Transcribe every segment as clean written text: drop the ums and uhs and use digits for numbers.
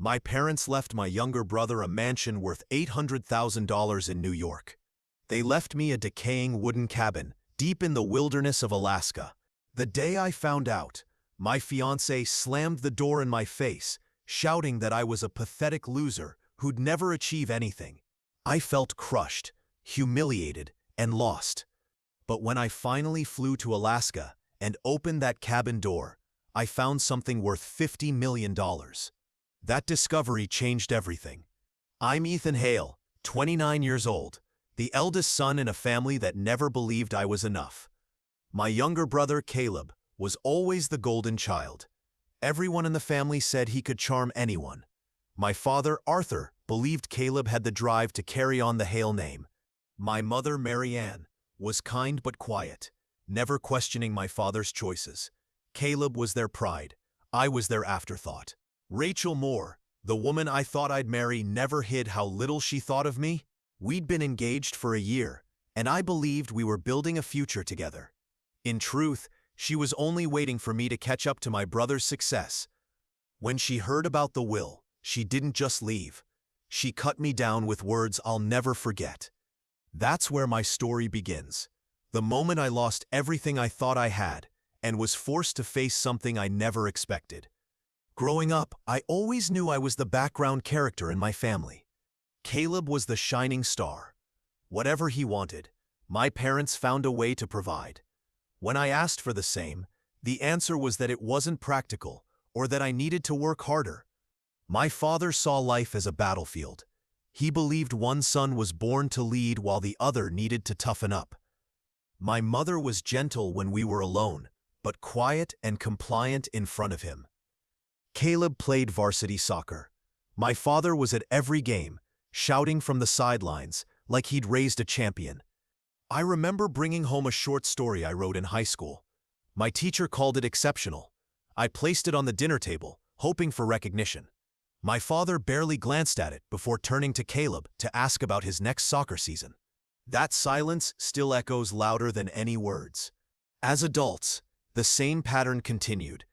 My parents left my younger brother a mansion worth $800,000 in New York. They left me a decaying wooden cabin deep in the wilderness of Alaska. The day I found out, my fiancé slammed the door in my face, shouting that I was a pathetic loser who'd never achieve anything. I felt crushed, humiliated, and lost. But when I finally flew to Alaska and opened that cabin door, I found something worth $50 million. That discovery changed everything. I'm Ethan Hale, 29 years old, the eldest son in a family that never believed I was enough. My younger brother, Caleb, was always the golden child. Everyone in the family said he could charm anyone. My father, Arthur, believed Caleb had the drive to carry on the Hale name. My mother, Marianne, was kind but quiet, never questioning my father's choices. Caleb was their pride. I was their afterthought. Rachel Moore, the woman I thought I'd marry, never hid how little she thought of me. We'd been engaged for a year, and I believed we were building a future together. In truth, she was only waiting for me to catch up to my brother's success. When she heard about the will, she didn't just leave. She cut me down with words I'll never forget. That's where my story begins. The moment I lost everything I thought I had, and was forced to face something I never expected. Growing up, I always knew I was the background character in my family. Caleb was the shining star. Whatever he wanted, my parents found a way to provide. When I asked for the same, the answer was that it wasn't practical, or that I needed to work harder. My father saw life as a battlefield. He believed one son was born to lead while the other needed to toughen up. My mother was gentle when we were alone, but quiet and compliant in front of him. Caleb played varsity soccer. My father was at every game, shouting from the sidelines like he'd raised a champion. I remember bringing home a short story I wrote in high school. My teacher called it exceptional. I placed it on the dinner table, hoping for recognition. My father barely glanced at it before turning to Caleb to ask about his next soccer season. That silence still echoes louder than any words. As adults, the same pattern continued.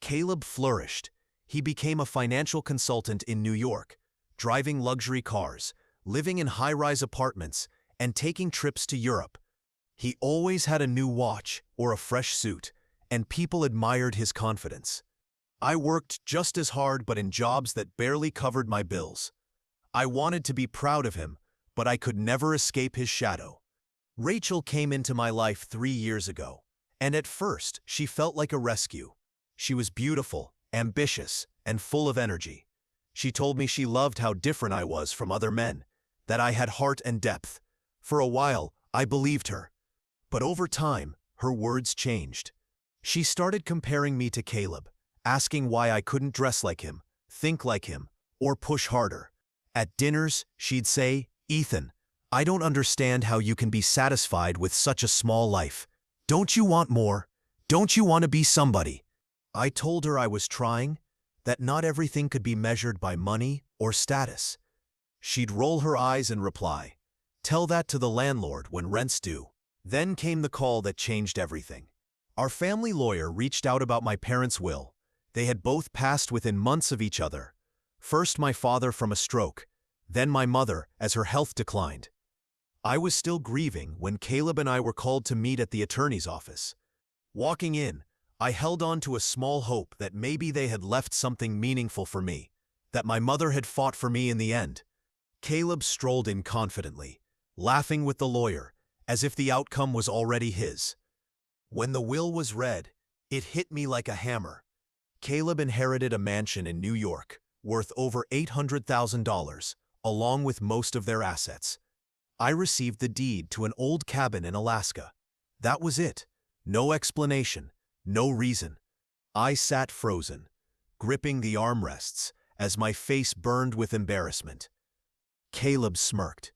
Caleb flourished. He became a financial consultant in New York, driving luxury cars, living in high-rise apartments, and taking trips to Europe. He always had a new watch or a fresh suit, and people admired his confidence. I worked just as hard but in jobs that barely covered my bills. I wanted to be proud of him, but I could never escape his shadow. Rachel came into my life 3 years ago, and at first she felt like a rescue. She was beautiful, ambitious, and full of energy. She told me she loved how different I was from other men, that I had heart and depth. For a while, I believed her. But over time, her words changed. She started comparing me to Caleb, asking why I couldn't dress like him, think like him, or push harder. At dinners, she'd say, "Ethan, I don't understand how you can be satisfied with such a small life. Don't you want more? Don't you want to be somebody?" I told her I was trying, that not everything could be measured by money or status. She'd roll her eyes and reply, "Tell that to the landlord when rent's due." Then came the call that changed everything. Our family lawyer reached out about my parents' will. They had both passed within months of each other. First my father from a stroke, then my mother as her health declined. I was still grieving when Caleb and I were called to meet at the attorney's office. Walking in, I held on to a small hope that maybe they had left something meaningful for me, that my mother had fought for me in the end. Caleb strolled in confidently, laughing with the lawyer, as if the outcome was already his. When the will was read, it hit me like a hammer. Caleb inherited a mansion in New York, worth over $800,000, along with most of their assets. I received the deed to an old cabin in Alaska. That was it. No explanation, no reason. I sat frozen, gripping the armrests, as my face burned with embarrassment. Caleb smirked.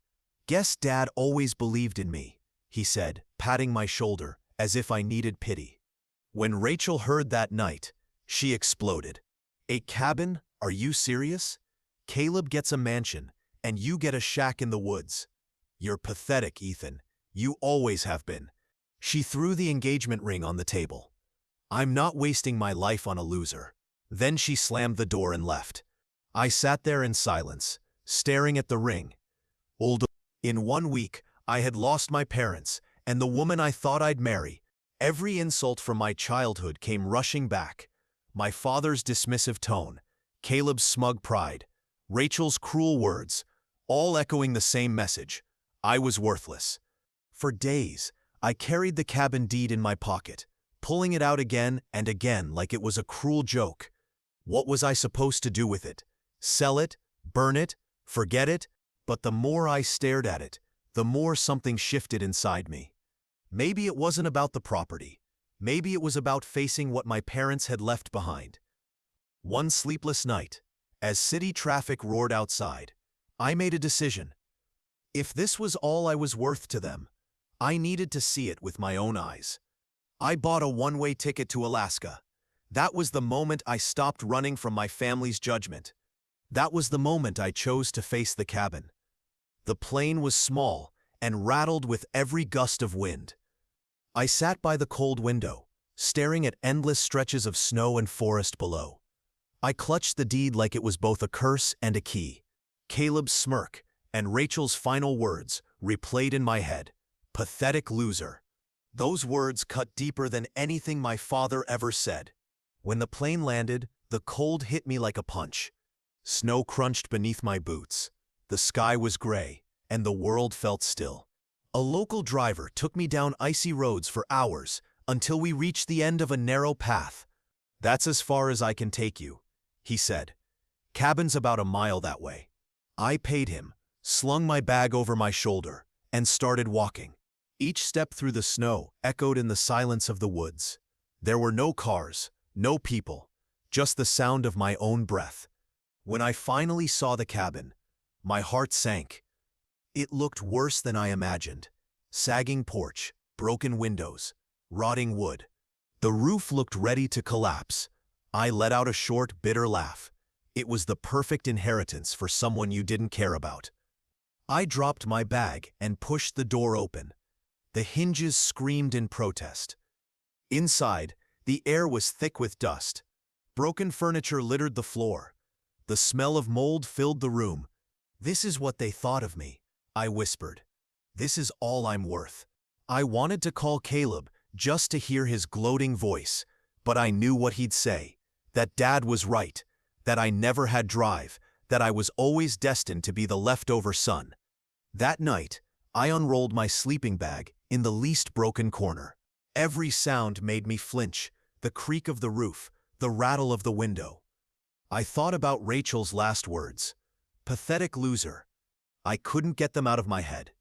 "Guess Dad always believed in me," he said, patting my shoulder as if I needed pity. When Rachel heard that night, she exploded. "A cabin? Are you serious? Caleb gets a mansion, and you get a shack in the woods. You're pathetic, Ethan. You always have been." She threw the engagement ring on the table. "I'm not wasting my life on a loser." Then she slammed the door and left. I sat there in silence, staring at the ring. Old. In 1 week, I had lost my parents and the woman I thought I'd marry. Every insult from my childhood came rushing back. My father's dismissive tone, Caleb's smug pride, Rachel's cruel words, all echoing the same message. I was worthless. For days, I carried the cabin deed in my pocket, pulling it out again and again like it was a cruel joke. What was I supposed to do with it? Sell it? Burn it? Forget it? But the more I stared at it, the more something shifted inside me. Maybe it wasn't about the property. Maybe it was about facing what my parents had left behind. One sleepless night, as city traffic roared outside, I made a decision. If this was all I was worth to them, I needed to see it with my own eyes. I bought a one-way ticket to Alaska. That was the moment I stopped running from my family's judgment. That was the moment I chose to face the cabin. The plane was small and rattled with every gust of wind. I sat by the cold window, staring at endless stretches of snow and forest below. I clutched the deed like it was both a curse and a key. Caleb's smirk and Rachel's final words replayed in my head. Pathetic loser. Those words cut deeper than anything my father ever said. When the plane landed, the cold hit me like a punch. Snow crunched beneath my boots. The sky was gray, and the world felt still. A local driver took me down icy roads for hours until we reached the end of a narrow path. "That's as far as I can take you," he said. "Cabin's about a mile that way." I paid him, slung my bag over my shoulder, and started walking. Each step through the snow echoed in the silence of the woods. There were no cars, no people, just the sound of my own breath. When I finally saw the cabin, my heart sank. It looked worse than I imagined. Sagging porch, broken windows, rotting wood. The roof looked ready to collapse. I let out a short, bitter laugh. It was the perfect inheritance for someone you didn't care about. I dropped my bag and pushed the door open. The hinges screamed in protest. Inside, the air was thick with dust. Broken furniture littered the floor. The smell of mold filled the room. "This is what they thought of me," I whispered. "This is all I'm worth." I wanted to call Caleb just to hear his gloating voice, but I knew what he'd say. That Dad was right, that I never had drive, that I was always destined to be the leftover son. That night, I unrolled my sleeping bag in the least broken corner. Every sound made me flinch, the creak of the roof, the rattle of the window. I thought about Rachel's last words. Pathetic loser. I couldn't get them out of my head.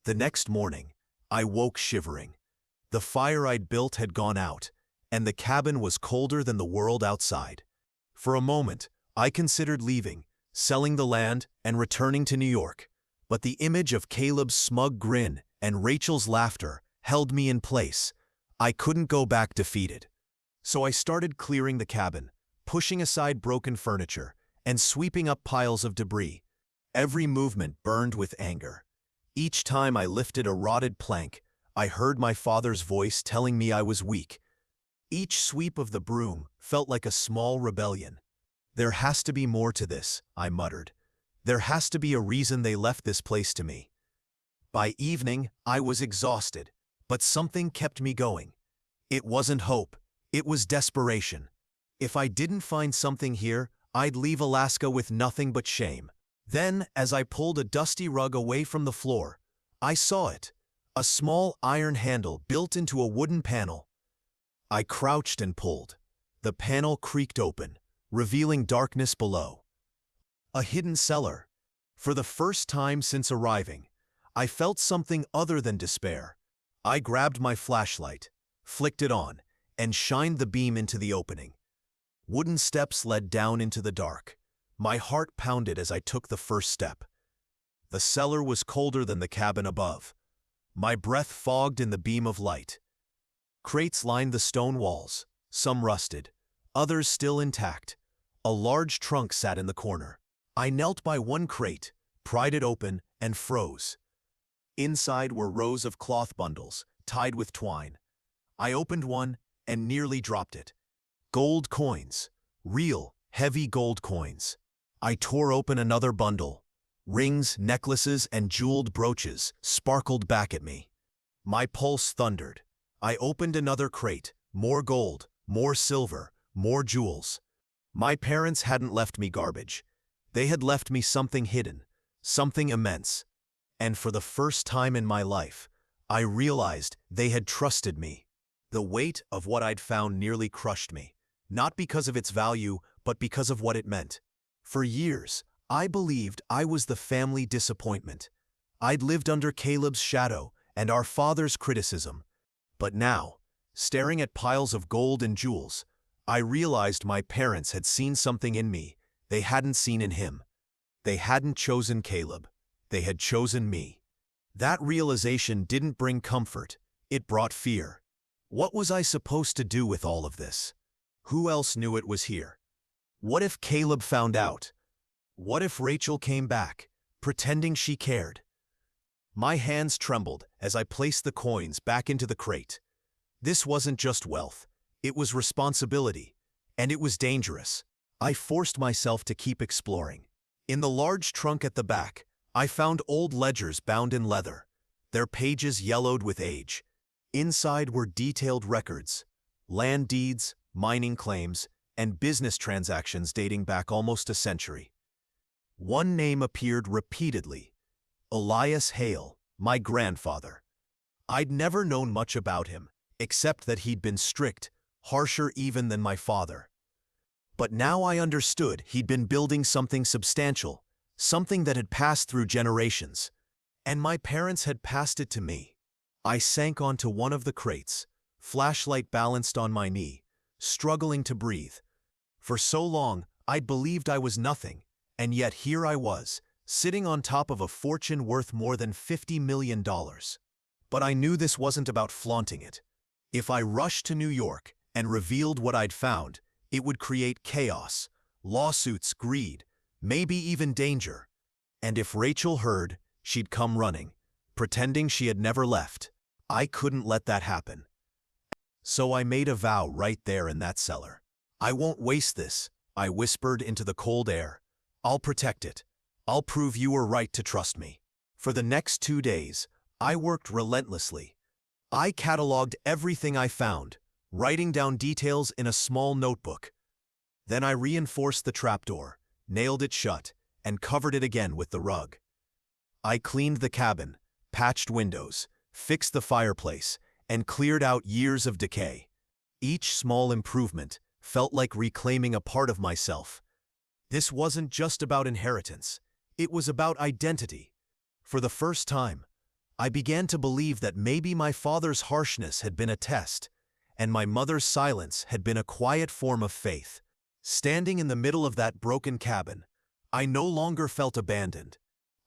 The next morning, I woke shivering. The fire I'd built had gone out, and the cabin was colder than the world outside. For a moment, I considered leaving, selling the land, and returning to New York. But the image of Caleb's smug grin and Rachel's laughter held me in place. I couldn't go back defeated. So I started clearing the cabin, pushing aside broken furniture, and sweeping up piles of debris. Every movement burned with anger. Each time I lifted a rotted plank, I heard my father's voice telling me I was weak. Each sweep of the broom felt like a small rebellion. "There has to be more to this," I muttered. "There has to be a reason they left this place to me." By evening, I was exhausted, but something kept me going. It wasn't hope, it was desperation. If I didn't find something here, I'd leave Alaska with nothing but shame. Then, as I pulled a dusty rug away from the floor, I saw it, a small iron handle built into a wooden panel. I crouched and pulled. The panel creaked open, revealing darkness below. A hidden cellar. For the first time since arriving, I felt something other than despair. I grabbed my flashlight, flicked it on, and shined the beam into the opening. Wooden steps led down into the dark. My heart pounded as I took the first step. The cellar was colder than the cabin above. My breath fogged in the beam of light. Crates lined the stone walls, some rusted, others still intact. A large trunk sat in the corner. I knelt by one crate, pried it open, and froze. Inside were rows of cloth bundles, tied with twine. I opened one and nearly dropped it. Gold coins. Real, heavy gold coins. I tore open another bundle. Rings, necklaces, and jeweled brooches sparkled back at me. My pulse thundered. I opened another crate. More gold, more silver, more jewels. My parents hadn't left me garbage. They had left me something hidden, something immense. And for the first time in my life, I realized they had trusted me. The weight of what I'd found nearly crushed me, not because of its value, but because of what it meant. For years, I believed I was the family disappointment. I'd lived under Caleb's shadow and our father's criticism. But now, staring at piles of gold and jewels, I realized my parents had seen something in me they hadn't seen in him. They hadn't chosen Caleb. They had chosen me. That realization didn't bring comfort. It brought fear. What was I supposed to do with all of this? Who else knew it was here? What if Caleb found out? What if Rachel came back, pretending she cared? My hands trembled as I placed the coins back into the crate. This wasn't just wealth. It was responsibility. And it was dangerous. I forced myself to keep exploring. In the large trunk at the back, I found old ledgers bound in leather, their pages yellowed with age. Inside were detailed records, land deeds, mining claims, and business transactions dating back almost a century. One name appeared repeatedly: Elias Hale, my grandfather. I'd never known much about him, except that he'd been strict, harsher even than my father. But now I understood he'd been building something substantial, something that had passed through generations. And my parents had passed it to me. I sank onto one of the crates, flashlight balanced on my knee, struggling to breathe. For so long, I'd believed I was nothing, and yet here I was, sitting on top of a fortune worth more than $50 million. But I knew this wasn't about flaunting it. If I rushed to New York and revealed what I'd found, it would create chaos, lawsuits, greed, maybe even danger. And if Rachel heard, she'd come running, pretending she had never left. I couldn't let that happen. So I made a vow right there in that cellar. I won't waste this, I whispered into the cold air. I'll protect it. I'll prove you were right to trust me. For the next 2 days, I worked relentlessly. I cataloged everything I found, writing down details in a small notebook. Then I reinforced the trapdoor, nailed it shut, and covered it again with the rug. I cleaned the cabin, patched windows, fixed the fireplace, and cleared out years of decay. Each small improvement felt like reclaiming a part of myself. This wasn't just about inheritance. It was about identity. For the first time, I began to believe that maybe my father's harshness had been a test, and my mother's silence had been a quiet form of faith. Standing in the middle of that broken cabin, I no longer felt abandoned.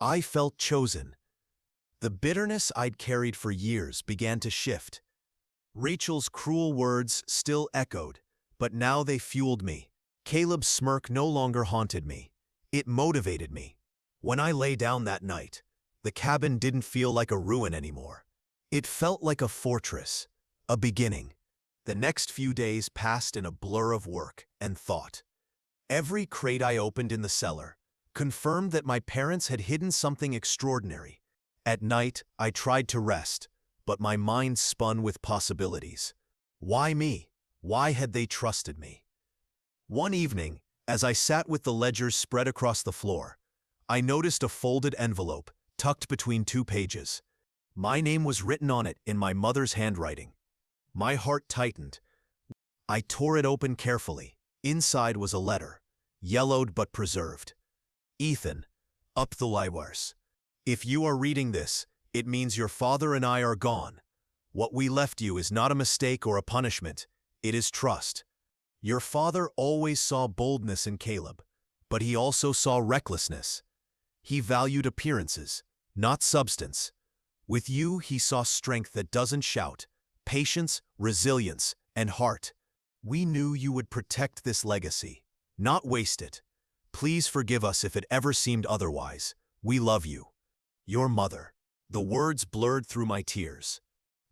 I felt chosen. The bitterness I'd carried for years began to shift. Rachel's cruel words still echoed, but now they fueled me. Caleb's smirk no longer haunted me. It motivated me. When I lay down that night, the cabin didn't feel like a ruin anymore. It felt like a fortress, a beginning. The next few days passed in a blur of work and thought. Every crate I opened in the cellar confirmed that my parents had hidden something extraordinary. At night, I tried to rest, but my mind spun with possibilities. Why me? Why had they trusted me? One evening, as I sat with the ledgers spread across the floor, I noticed a folded envelope tucked between 2 pages. My name was written on it in my mother's handwriting. My heart tightened. I tore it open carefully. Inside was a letter, yellowed but preserved. Ethan, up the Liwars. If you are reading this, it means your father and I are gone. What we left you is not a mistake or a punishment. It is trust. Your father always saw boldness in Caleb, but he also saw recklessness. He valued appearances, not substance. With you, he saw strength that doesn't shout, patience, resilience, and heart. We knew you would protect this legacy, not waste it. Please forgive us if it ever seemed otherwise. We love you. Your mother. The words blurred through my tears.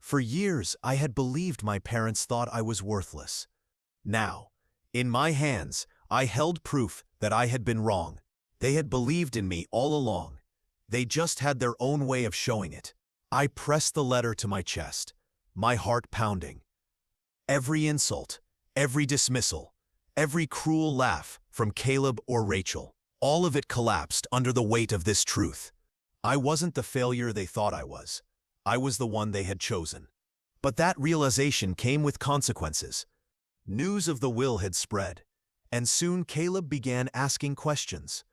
For years, I had believed my parents thought I was worthless. Now, in my hands, I held proof that I had been wrong. They had believed in me all along. They just had their own way of showing it. I pressed the letter to my chest, my heart pounding. Every insult, every dismissal, every cruel laugh from Caleb or Rachel, all of it collapsed under the weight of this truth. I wasn't the failure they thought I was. I was the one they had chosen. But that realization came with consequences. News of the will had spread, and soon Caleb began asking questions.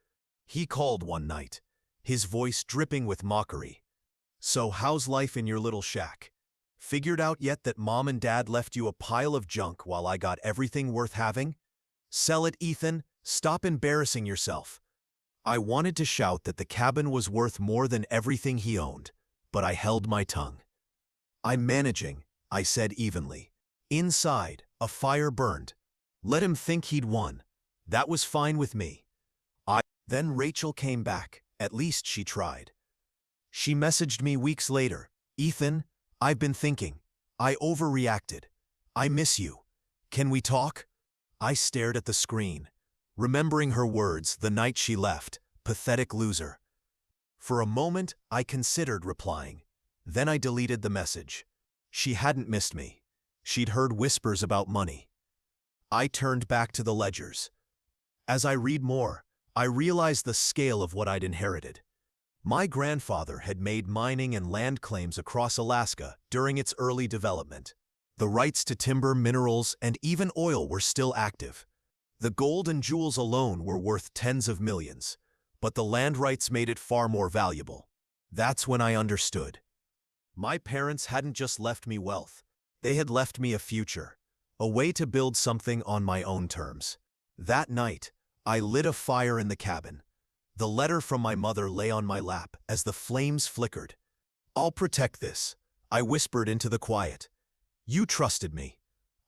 He called one night, his voice dripping with mockery. "So how's life in your little shack? Figured out yet that Mom and Dad left you a pile of junk while I got everything worth having? Sell it, Ethan. Stop embarrassing yourself." I wanted to shout that the cabin was worth more than everything he owned, but I held my tongue. "I'm managing," I said evenly. Inside, a fire burned. Let him think he'd won. That was fine with me. Then Rachel came back. At least she tried. She messaged me weeks later. "Ethan, I've been thinking. I overreacted. I miss you. Can we talk?" I stared at the screen, remembering her words the night she left, "Pathetic loser." For a moment, I considered replying. Then I deleted the message. She hadn't missed me. She'd heard whispers about money. I turned back to the ledgers. As I read more, I realized the scale of what I'd inherited. My grandfather had made mining and land claims across Alaska during its early development. The rights to timber, minerals, and even oil were still active. The gold and jewels alone were worth tens of millions, but the land rights made it far more valuable. That's when I understood. My parents hadn't just left me wealth. They had left me a future, a way to build something on my own terms. That night, I lit a fire in the cabin. The letter from my mother lay on my lap as the flames flickered. "I'll protect this," I whispered into the quiet. "You trusted me.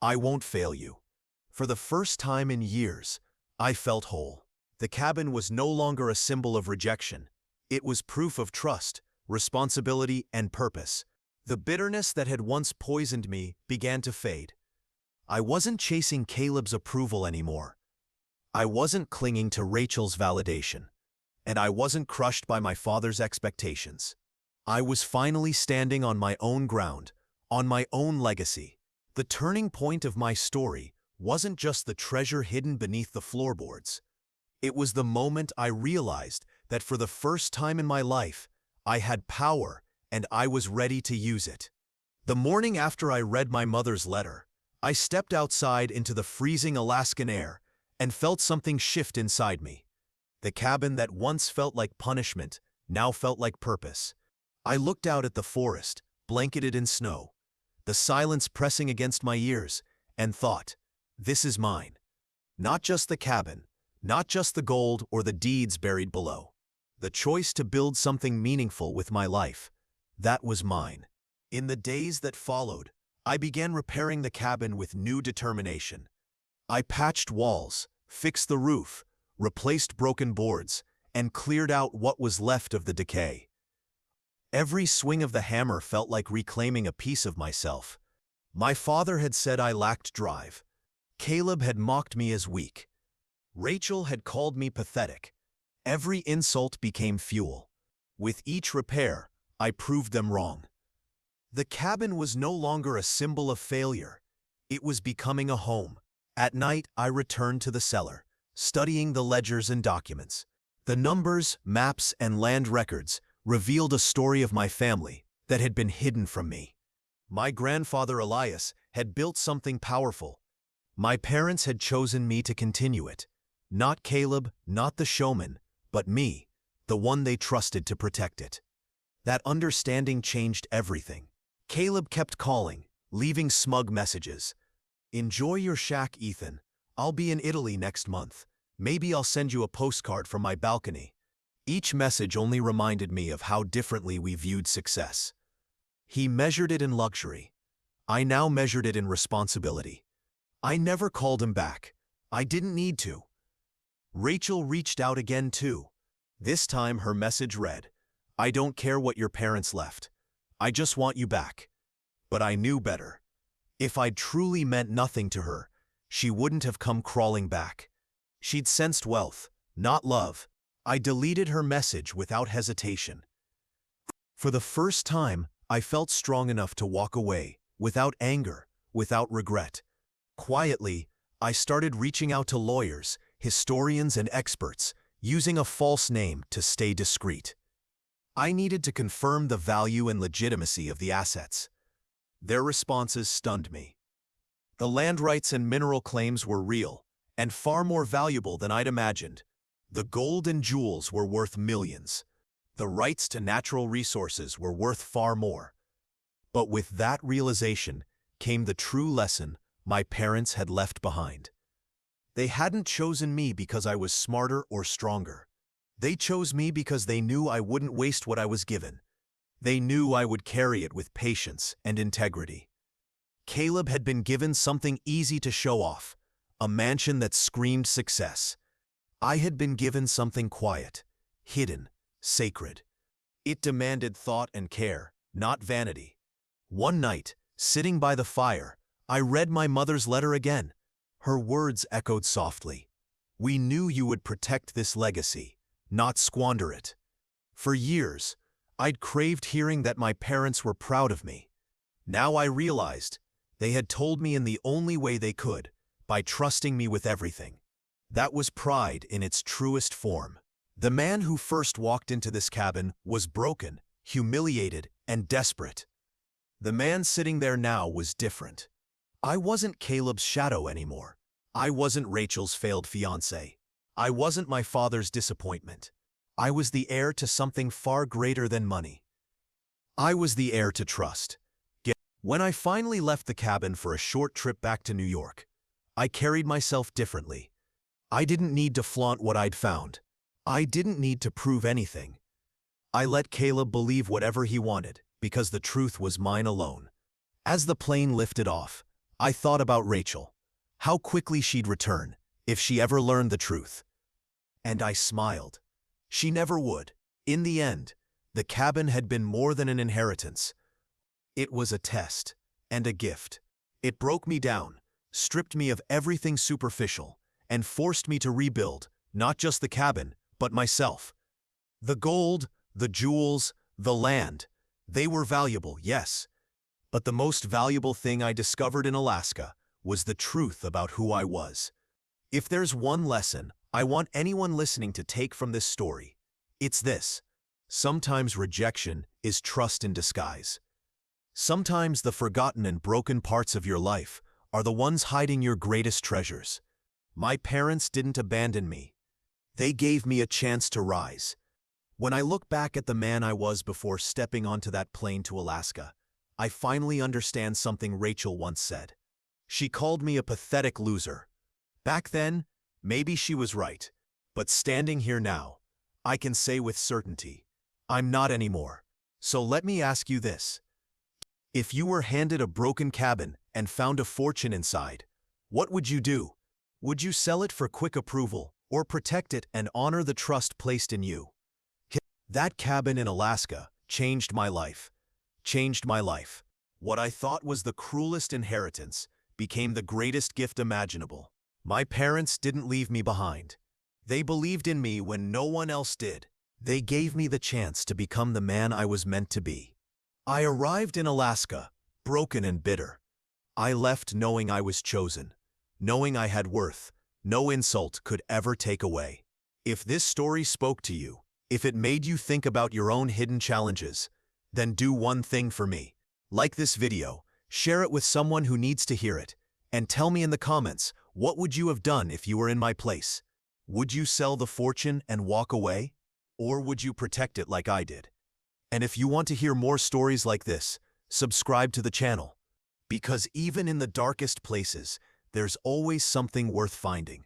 I won't fail you." For the first time in years, I felt whole. The cabin was no longer a symbol of rejection. It was proof of trust, responsibility, and purpose. The bitterness that had once poisoned me began to fade. I wasn't chasing Caleb's approval anymore. I wasn't clinging to Rachel's validation. And I wasn't crushed by my father's expectations. I was finally standing on my own ground, on my own legacy. The turning point of my story wasn't just the treasure hidden beneath the floorboards. It was the moment I realized that for the first time in my life, I had power and I was ready to use it. The morning after I read my mother's letter, I stepped outside into the freezing Alaskan air and felt something shift inside me. The cabin that once felt like punishment now felt like purpose. I looked out at the forest, blanketed in snow, the silence pressing against my ears, and thought, this is mine. Not just the cabin, not just the gold or the deeds buried below. The choice to build something meaningful with my life, that was mine. In the days that followed, I began repairing the cabin with new determination. I patched walls, fixed the roof, replaced broken boards, and cleared out what was left of the decay. Every swing of the hammer felt like reclaiming a piece of myself. My father had said I lacked drive. Caleb had mocked me as weak. Rachel had called me pathetic. Every insult became fuel. With each repair, I proved them wrong. The cabin was no longer a symbol of failure. It was becoming a home. At night, I returned to the cellar, studying the ledgers and documents. The numbers, maps, and land records revealed a story of my family that had been hidden from me. My grandfather Elias had built something powerful. My parents had chosen me to continue it. Not Caleb, not the showman, but me, the one they trusted to protect it. That understanding changed everything. Caleb kept calling, leaving smug messages. "Enjoy your shack, Ethan. I'll be in Italy next month. Maybe I'll send you a postcard from my balcony." Each message only reminded me of how differently we viewed success. He measured it in luxury. I now measured it in responsibility. I never called him back. I didn't need to. Rachel reached out again too. This time her message read, "I don't care what your parents left. I just want you back." But I knew better. If I'd truly meant nothing to her, she wouldn't have come crawling back. She'd sensed wealth, not love. I deleted her message without hesitation. For the first time, I felt strong enough to walk away, without anger, without regret. Quietly, I started reaching out to lawyers, historians, and experts, using a false name to stay discreet. I needed to confirm the value and legitimacy of the assets. Their responses stunned me. The land rights and mineral claims were real, and far more valuable than I'd imagined. The gold and jewels were worth millions. The rights to natural resources were worth far more. But with that realization came the true lesson my parents had left behind. They hadn't chosen me because I was smarter or stronger. They chose me because they knew I wouldn't waste what I was given. They knew I would carry it with patience and integrity. Caleb had been given something easy to show off, a mansion that screamed success. I had been given something quiet, hidden, sacred. It demanded thought and care, not vanity. One night, sitting by the fire, I read my mother's letter again. Her words echoed softly. "We knew you would protect this legacy, not squander it." For years, I'd craved hearing that my parents were proud of me. Now I realized they had told me in the only way they could, by trusting me with everything. That was pride in its truest form. The man who first walked into this cabin was broken, humiliated, and desperate. The man sitting there now was different. I wasn't Caleb's shadow anymore. I wasn't Rachel's failed fiancé. I wasn't my father's disappointment. I was the heir to something far greater than money. I was the heir to trust. When I finally left the cabin for a short trip back to New York, I carried myself differently. I didn't need to flaunt what I'd found. I didn't need to prove anything. I let Caleb believe whatever he wanted, because the truth was mine alone. As the plane lifted off, I thought about Rachel, how quickly she'd return, if she ever learned the truth. And I smiled. She never would. In the end, the cabin had been more than an inheritance. It was a test, and a gift. It broke me down, stripped me of everything superficial, and forced me to rebuild, not just the cabin, but myself. The gold, the jewels, the land, they were valuable, yes. But the most valuable thing I discovered in Alaska was the truth about who I was. If there's one lesson I want anyone listening to take from this story, it's this: sometimes rejection is trust in disguise. Sometimes the forgotten and broken parts of your life are the ones hiding your greatest treasures. My parents didn't abandon me. They gave me a chance to rise. When I look back at the man I was before stepping onto that plane to Alaska, I finally understand something Rachel once said. She called me a pathetic loser. Back then, maybe she was right. But standing here now, I can say with certainty, I'm not anymore. So let me ask you this. If you were handed a broken cabin and found a fortune inside, what would you do? Would you sell it for quick approval, or protect it and honor the trust placed in you? That cabin in Alaska changed my life. Changed my life. What I thought was the cruelest inheritance became the greatest gift imaginable. My parents didn't leave me behind. They believed in me when no one else did. They gave me the chance to become the man I was meant to be. I arrived in Alaska, broken and bitter. I left knowing I was chosen, knowing I had worth no insult could ever take away. If this story spoke to you, if it made you think about your own hidden challenges, then do one thing for me. Like this video, share it with someone who needs to hear it, and tell me in the comments, what would you have done if you were in my place? Would you sell the fortune and walk away? Or would you protect it like I did? And if you want to hear more stories like this, subscribe to the channel. Because even in the darkest places, there's always something worth finding.